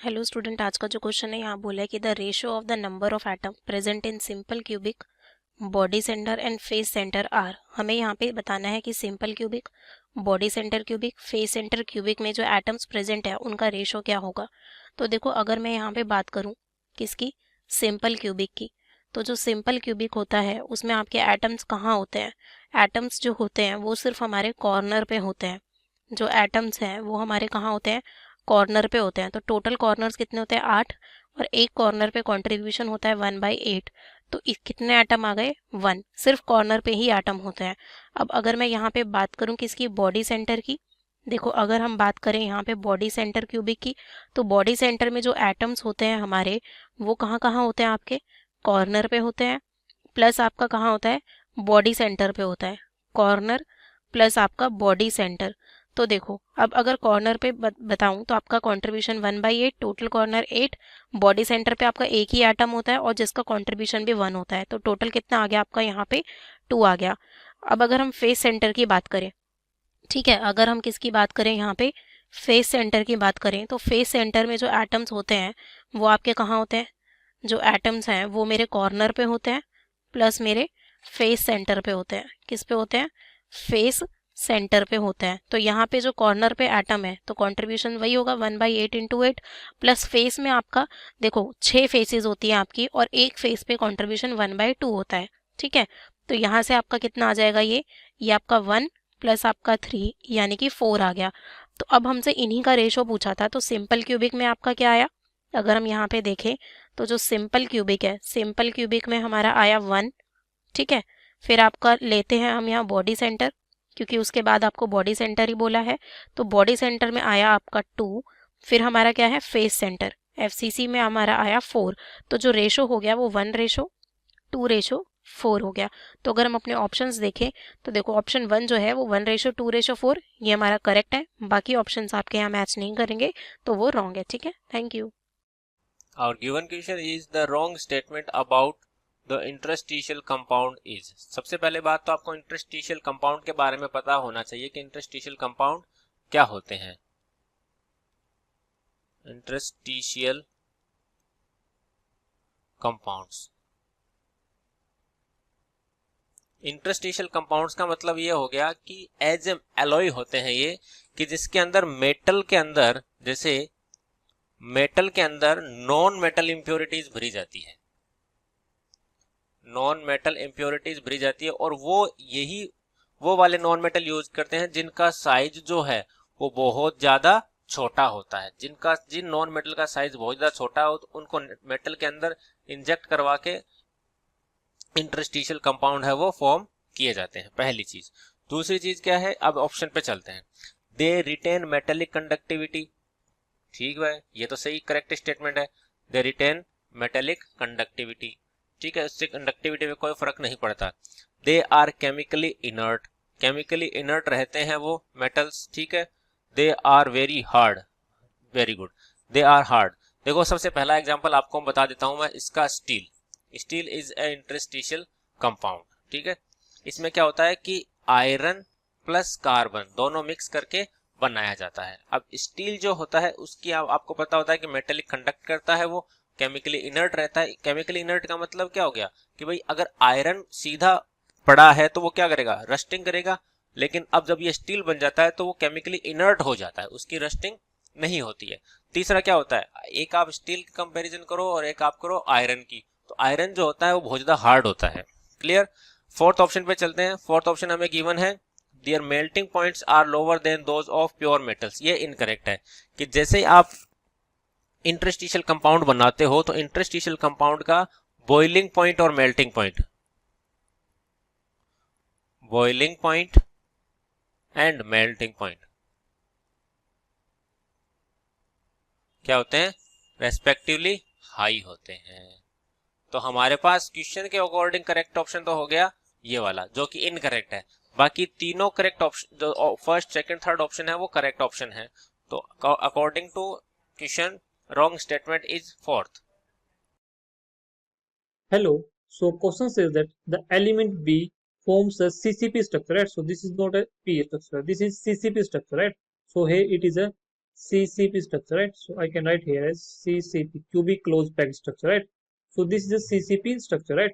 Hello student, आज का जो क्वेश्चन है यहाँ बोला है कि the ratio of the number of atom present in simple cubic body centre and face centre are. हमें यहाँ पे बताना है कि simple cubic, body centre cubic, face centre cubic में जो एटम्स प्रेजेंट है उनका रेशियो क्या होगा। तो देखो, अगर मैं यहाँ पे बात करूँ किसकी, सिंपल क्यूबिक की, तो जो सिंपल क्यूबिक होता है उसमें आपके एटम्स कहाँ होते हैं। एटम्स जो होते हैं वो सिर्फ हमारे कॉर्नर पे होते हैं। जो एटम्स हैं वो हमारे कहाँ होते हैं, कॉर्नर पे होते हैं। तो टोटल कॉर्नर्स कितने होते हैं, 8, और एक कॉर्नर पे कंट्रीब्यूशन होता है 1/8। तो कितने एटम आ गए, 1। सिर्फ कॉर्नर पे ही एटम होते हैं। अब अगर मैं यहाँ पे बात करूँ किसकी, बॉडी सेंटर की, देखो अगर हम बात करें यहाँ पे बॉडी सेंटर क्यूबिक की, तो बॉडी सेंटर में जो एटम्स होते हैं हमारे, वो कहाँ कहाँ होते हैं, आपके कॉर्नर पे होते हैं, प्लस आपका कहाँ होता है, बॉडी सेंटर पे होता है। कॉर्नर प्लस आपका बॉडी सेंटर। तो देखो, अब अगर कॉर्नर पे बताऊं तो आपका contribution 1/8, total corner 8, body centre पे आपका एक ही एटम होता है और जिसका कंट्रीब्यूशन भी 1 होता है। तो टोटल कितना आ गया आपका यहाँ पे, 2 आ गया। अब अगर हम फेस सेंटर की बात करें, ठीक है, अगर हम किसकी बात करें यहाँ पे, फेस सेंटर की बात करें, तो फेस सेंटर में जो एटम्स होते हैं वो आपके कहाँ होते हैं, जो एटम्स हैं वो मेरे कॉर्नर पे होते हैं, प्लस मेरे फेस सेंटर पे होते हैं। किस पे होते हैं, फेस सेंटर पे होते हैं। तो यहाँ पे जो कॉर्नर पे एटम है तो कंट्रीब्यूशन वही होगा 1/8 इंटू 8, प्लस फेस में आपका देखो 6 फेसेस होती हैं आपकी, और एक फेस पे कंट्रीब्यूशन 1/2 होता है। ठीक है, तो यहाँ से आपका कितना आ जाएगा, ये आपका 1 प्लस आपका 3 यानी कि 4 आ गया। तो अब हमसे इन्हीं का रेशो पूछा था, तो सिंपल क्यूबिक में आपका क्या आया, अगर हम यहाँ पे देखें तो जो सिंपल क्यूबिक है, सिंपल क्यूबिक में हमारा आया 1। ठीक है, फिर आपका लेते हैं हम यहाँ बॉडी सेंटर, क्योंकि उसके बाद आपको बॉडी सेंटर ही बोला है। तो बॉडी सेंटर में आया आपका 2, फिर हमारा क्या है, फेस सेंटर, एफसीसी में हमारा आया 4। तो जो रेशो हो गया वो 1:2:4 हो गया। तो अगर हम अपने ऑप्शंस देखें तो देखो, ऑप्शन 1 जो है वो 1:2:4 ये हमारा करेक्ट है। बाकी ऑप्शंस आपके यहाँ मैच नहीं करेंगे तो वो रॉन्ग है। ठीक है, thank you. Our given question is the wrong statement about the interstitial compound is। सबसे पहले बात तो आपको interstitial compound के बारे में पता होना चाहिए कि interstitial compound क्या होते हैं। interstitial compounds, इंटरस्टिशियल कंपाउंड्स का मतलब ये हो गया कि एज एलॉय होते हैं ये, कि जिसके अंदर मेटल के अंदर, जैसे मेटल के अंदर नॉन मेटल इंप्योरिटीज भरी जाती है, नॉन मेटल इंप्योरिटीज भरी जाती है, और वो वाले नॉन मेटल यूज करते हैं जिनका साइज जो है वो बहुत ज्यादा छोटा होता है। जिन नॉन मेटल का साइज बहुत ज्यादा छोटा हो तो उनको मेटल के अंदर इंजेक्ट करवा के इंटरस्टिशियल कंपाउंड है वो फॉर्म किए जाते हैं, पहली चीज। दूसरी चीज क्या है, अब ऑप्शन पे चलते हैं। दे रिटेन मेटेलिक कंडक्टिविटी, ठीक है, ये तो सही करेक्ट स्टेटमेंट है। दे रिटेन मेटेलिक कंडक्टिविटी, ठीक है, उससे कंडक्टिविटी में कोई फर्क नहीं पड़ता। They are chemically inert, chemically inert रहते हैं वो मेटल्स, ठीक है। They are very hard, very good, they are hard. देखो सबसे पहला एग्जांपल आपको बता देता हूं मैं इसका, steel. Steel is a interstitial compound, ठीक है। इसमें क्या होता है कि आयरन प्लस कार्बन दोनों मिक्स करके बनाया जाता है। अब स्टील जो होता है उसकी आपको पता होता है कि मेटेलिक कंडक्ट करता है, वो केमिकली इनर्ट रहता है। केमिकली इनर्ट का मतलब क्या हो गया कि भाई अगर आयरन सीधा पड़ा है तो वो क्या करेगा, रस्टिंग करेगा, लेकिन अब जब ये स्टील बन जाता है तो वो केमिकली इनर्ट हो जाता है, उसकी रस्टिंग नहीं होती है। तीसरा क्या होता है, एक आप स्टील की कंपैरिजन करो और एक आप करो आयरन की, तो आयरन जो होता है वो बहुत ज्यादा हार्ड होता है। क्लियर। फोर्थ ऑप्शन पे चलते हैं। फोर्थ ऑप्शन हमें गिवन है, their melting points are lower than those of pure metals. ये इनकरेक्ट है, कि जैसे ही आप इंटरस्टिशियल कंपाउंड बनाते हो तो इंटरस्टिशियल कंपाउंड का बॉइलिंग पॉइंट और melting point, boiling point and melting point क्या होते हैं, रेस्पेक्टिवली हाई होते हैं। तो हमारे पास क्वेश्चन के अकॉर्डिंग करेक्ट ऑप्शन तो हो गया ये वाला, जो कि इनकरेक्ट है। बाकी तीनों करेक्ट ऑप्शन, जो फर्स्ट सेकंड थर्ड ऑप्शन है वो करेक्ट ऑप्शन है। तो according to question wrong statement is fourth. Hello. So question says that the element B forms a CCP structure, right? So this is not a P structure. This is CCP structure, right? So here it is a CCP structure, right? So I can write here as CCP, cubic closed packed structure, right? So this is a CCP structure, right?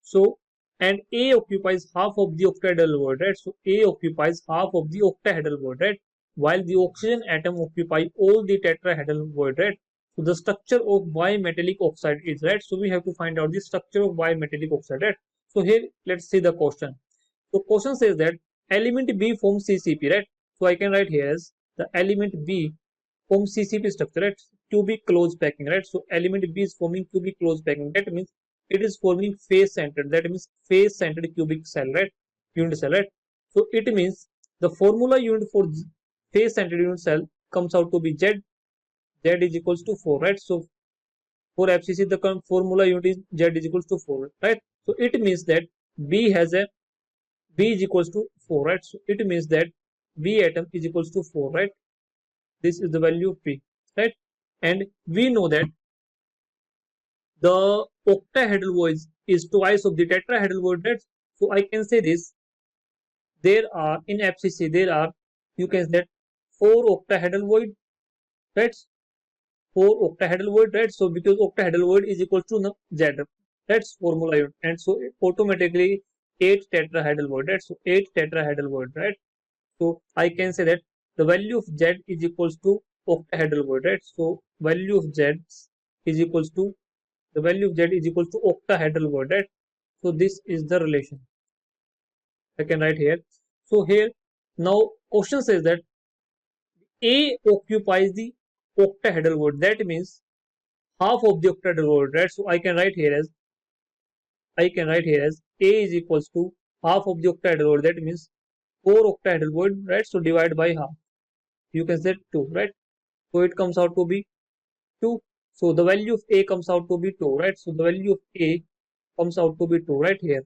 So and A occupies half of the octahedral void, right? So A occupies half of the octahedral void, right? While the oxygen atom occupy all the tetrahedral void, right? So the structure of bimetallic oxide is, right? So we have to find out the structure of bimetallic oxide, right? So here let's see the question. So question says that element B forms CCP, right? So I can write here as the element B forms CCP structure, right? Cubic closed packing, right? So element B is forming cubic closed packing. That means it is forming face centered. That means face centered cubic cell, right? Unit cell, right? So it means the formula unit for face centered unit cell comes out to be Z. Z is equals to 4, right? So for FCC the formula unit is Z is equals to 4, right? So it means that B has a B is equals to 4, right? So it means that B atom is equals to 4, right? This is the value of P, right? And we know that the octahedral void is twice of the tetrahedral void, right? So I can say this. There are in FCC there are, you can say that 4 octahedral void, right? 4 octahedral void, right? So because octahedral void is equal to Z, that's formula unit, and so automatically 8 tetrahedral void, right? So 8 tetrahedral void, right? So I can say that the value of Z is equals to octahedral void, right? So value of Z is equals to the value of Z is equals to octahedral void, right? So this is the relation I can write here. So here now question says that A occupies the octahedral void. That means half of the octahedral void, right? So I can write here as A is equals to half of the octahedral void. That means 4 octahedral void, right? So divide by half. You can say 2, right? So it comes out to be 2. So the value of A comes out to be 2, right? So the value of A comes out to be 2 right here.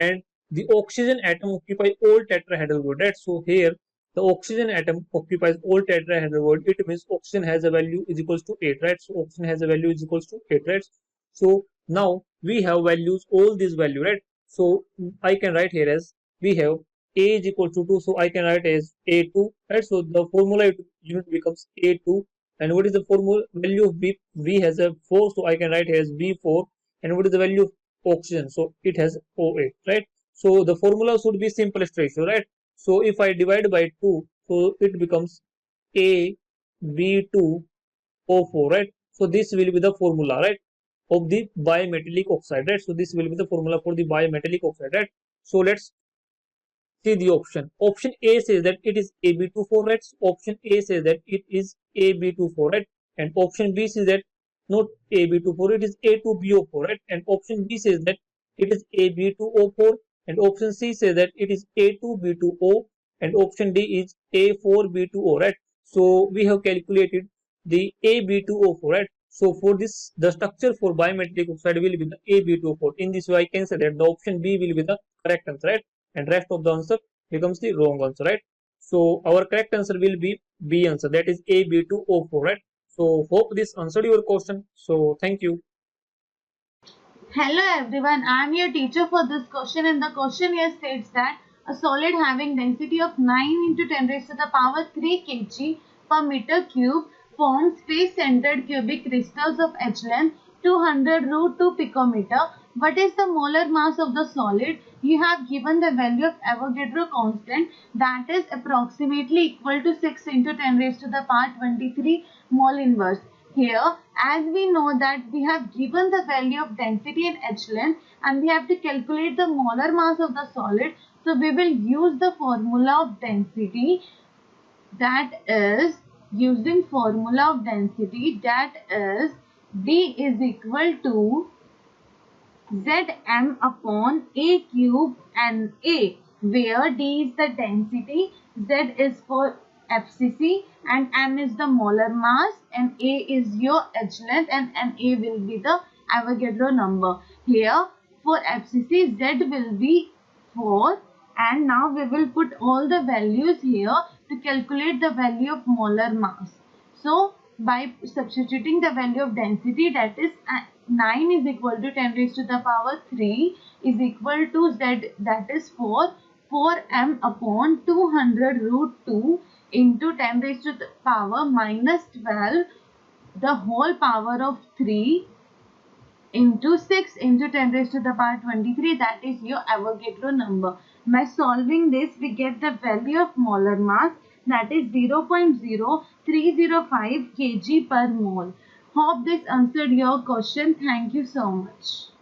And the oxygen atom occupies all tetrahedral void, right? So here the oxygen atom occupies all tetrahedral void. It means oxygen has a value is equals to 8, right? So oxygen has a value is equals to 8, right? So now we have values, all these value, right? So I can write here as we have A is equal to 2, so I can write as A2, right? So the formula unit becomes A2. And what is the formula value of B? B has a 4, so I can write here as B4. And what is the value of oxygen? So it has O8, right? So the formula should be simplest ratio, right? So if I divide by 2, so it becomes A B2 O4, right? So this will be the formula, right, of the bimetallic oxide, right? So this will be the formula for the bimetallic oxide, right? So let's see the option. Option A says that it is AB24, right? Option A says that it is AB24, right? And option B says that not AB24, it is A2BO4, right? And option B says that it is AB2O4, and option C says that it is A2B2O, and option D is A4B2O, right? So we have calculated the AB2O4, right? So for this, the structure for bimetallic oxide will be the AB2O4. In this way, I can say that the option B will be the correct answer, right? And rest of the answer becomes the wrong answer, right? So our correct answer will be B answer, that is AB2O4, right? So hope this answered your question. So thank you. Hello everyone, I am your teacher for this question, and the question here states that a solid having density of 9 into 10 raised to the power 3 kg per meter cube forms face-centered cubic crystals of H length 200 root 2 picometer. What is the molar mass of the solid? You have given the value of Avogadro constant, that is approximately equal to 6 into 10 raised to the power 23 mole inverse. Here, as we know that we have given the value of density in H length and we have to calculate the molar mass of the solid, so we will use the formula of density, that is using formula of density, that is D is equal to Zm upon A cube and A, where D is the density, Z is for FCC, and M is the molar mass, and A is your H length, and Na will be the Avogadro number. Here for FCC, Z will be 4, and now we will put all the values here to calculate the value of molar mass. So by substituting the value of density, that is 9 is equal to 10 raised to the power 3 is equal to Z, that is 4 m upon 200 root 2 into 10 raised to the power minus 12 the whole power of 3 into 6 into 10 raised to the power 23, that is your Avogadro number. By solving this, we get the value of molar mass, that is 0.0305 kg per mole. Hope this answered your question. Thank you so much.